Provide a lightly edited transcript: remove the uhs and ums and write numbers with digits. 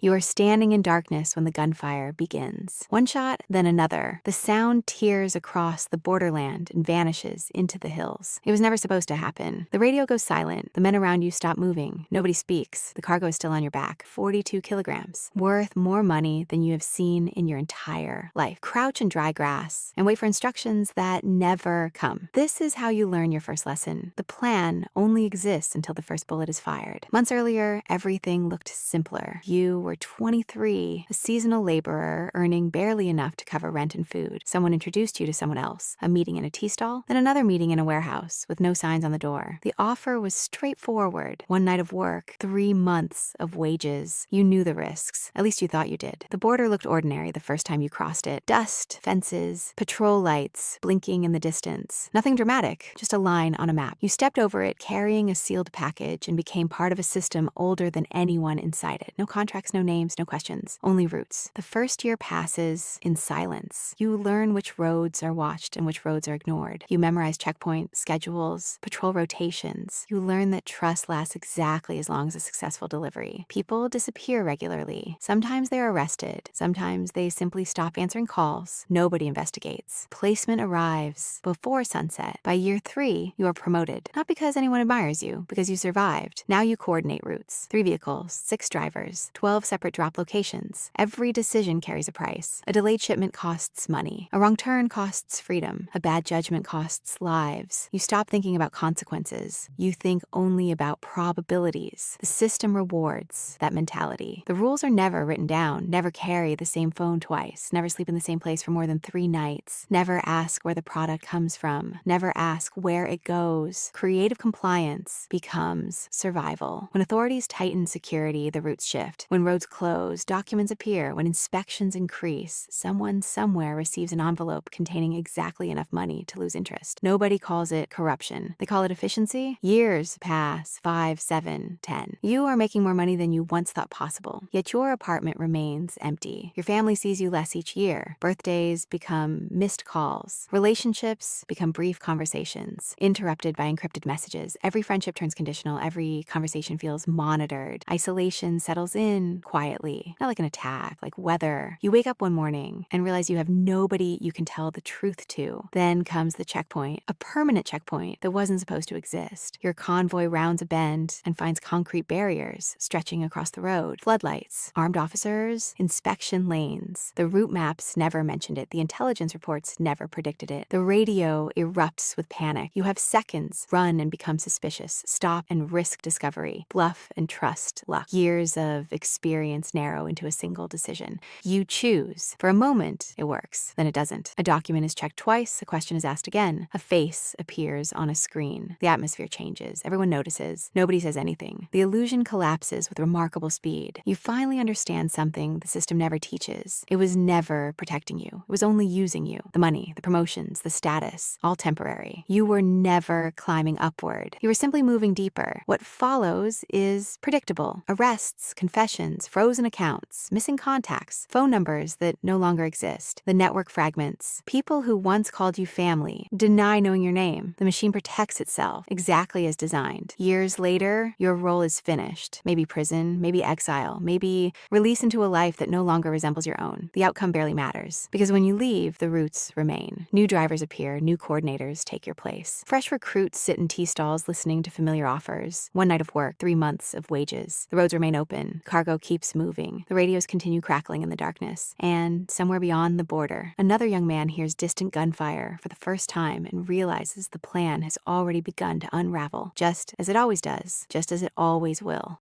You are standing in darkness when the gunfire begins. One shot, then another. The sound tears across the borderland and vanishes into the hills. It was never supposed to happen. The radio goes silent. The men around you stop moving. Nobody speaks. The cargo is still on your back. 42 kilograms. Worth more money than you have seen in your entire life. Crouch in dry grass and wait for instructions that never come. This is how you learn your first lesson. The plan only exists until the first bullet is fired. Months earlier, everything looked simpler. You were 23, a seasonal laborer earning barely enough to cover rent and food. Someone introduced you to someone else. A meeting in a tea stall, then another meeting in a warehouse with no signs on the door. The offer was straightforward. 1 night of work, 3 months of wages. You knew the risks. At least you thought you did. The border looked ordinary the first time you crossed it. Dust, fences, patrol lights blinking in the distance. Nothing dramatic, just a line on a map. You stepped over it carrying a sealed package and became part of a system older than anyone inside it. No contracts, no names, no questions, only routes. The first year passes in silence. You learn which roads are watched and which roads are ignored. You memorize checkpoint schedules, patrol rotations. You learn that trust lasts exactly as long as a successful delivery. People disappear regularly. Sometimes they're arrested. Sometimes they simply stop answering calls. Nobody investigates. Placement arrives before sunset. By year 3, you are promoted. Not because anyone admires you, because you survived. Now you coordinate routes. 3 vehicles, 6 drivers, 12 separate drop locations. Every decision carries a price. A delayed shipment costs money. A wrong turn costs freedom. A bad judgment costs lives. You stop thinking about consequences. You think only about probabilities. The system rewards that mentality. The rules are never written down. Never carry the same phone twice. Never sleep in the same place for more than 3 nights. Never ask where the product comes from. Never ask where it goes. Creative compliance becomes survival. When authorities tighten security, the routes shift. When roads close, documents appear. When inspections increase, someone somewhere receives an envelope containing exactly enough money to lose interest. Nobody calls it corruption. They call it efficiency. Years pass, 5, 7, 10. You are making more money than you once thought possible, yet your apartment remains empty. Your family sees you less each year. Birthdays become missed calls. Relationships become brief conversations, interrupted by encrypted messages. Every friendship turns conditional. Every conversation feels monitored. Isolation settles in quietly, not like an attack, like weather. You wake up one morning and realize you have nobody you can tell the truth to. Then comes the checkpoint, a permanent checkpoint that wasn't supposed to exist. Your convoy rounds a bend and finds concrete barriers stretching across the road. Floodlights, armed officers, inspection lanes. The route maps never mentioned it. The intelligence reports never predicted it. The radio erupts with panic. You have seconds. Run and become suspicious. Stop and risk discovery. Bluff and trust luck. Years of experience narrow into a single decision. You choose. For a moment, it works. Then it doesn't. A document is checked twice. A question is asked again. A face appears on a screen. The atmosphere changes. Everyone notices. Nobody says anything. The illusion collapses with remarkable speed. You finally understand something the system never teaches. It was never protecting you. It was only using you. The money, the promotions, the status, all temporary. You were never climbing upward. You were simply moving deeper. What follows is predictable. Arrests, confessions, frozen accounts, missing contacts, phone numbers that no longer exist. The network fragments. People who once called you family deny knowing your name. The machine protects itself exactly as designed. Years later, your role is finished. Maybe prison, maybe exile, maybe release into a life that no longer resembles your own. The outcome barely matters, because when you leave, the routes remain. New drivers appear, new coordinators take your place. Fresh recruits sit in tea stalls listening to familiar offers. 1 night of work, 3 months of wages. The roads remain open. Cargo keeps moving. The radios continue crackling in the darkness. And somewhere beyond the border, another young man hears distant gunfire for the first time and realizes the plan has already begun to unravel, just as it always does, just as it always will.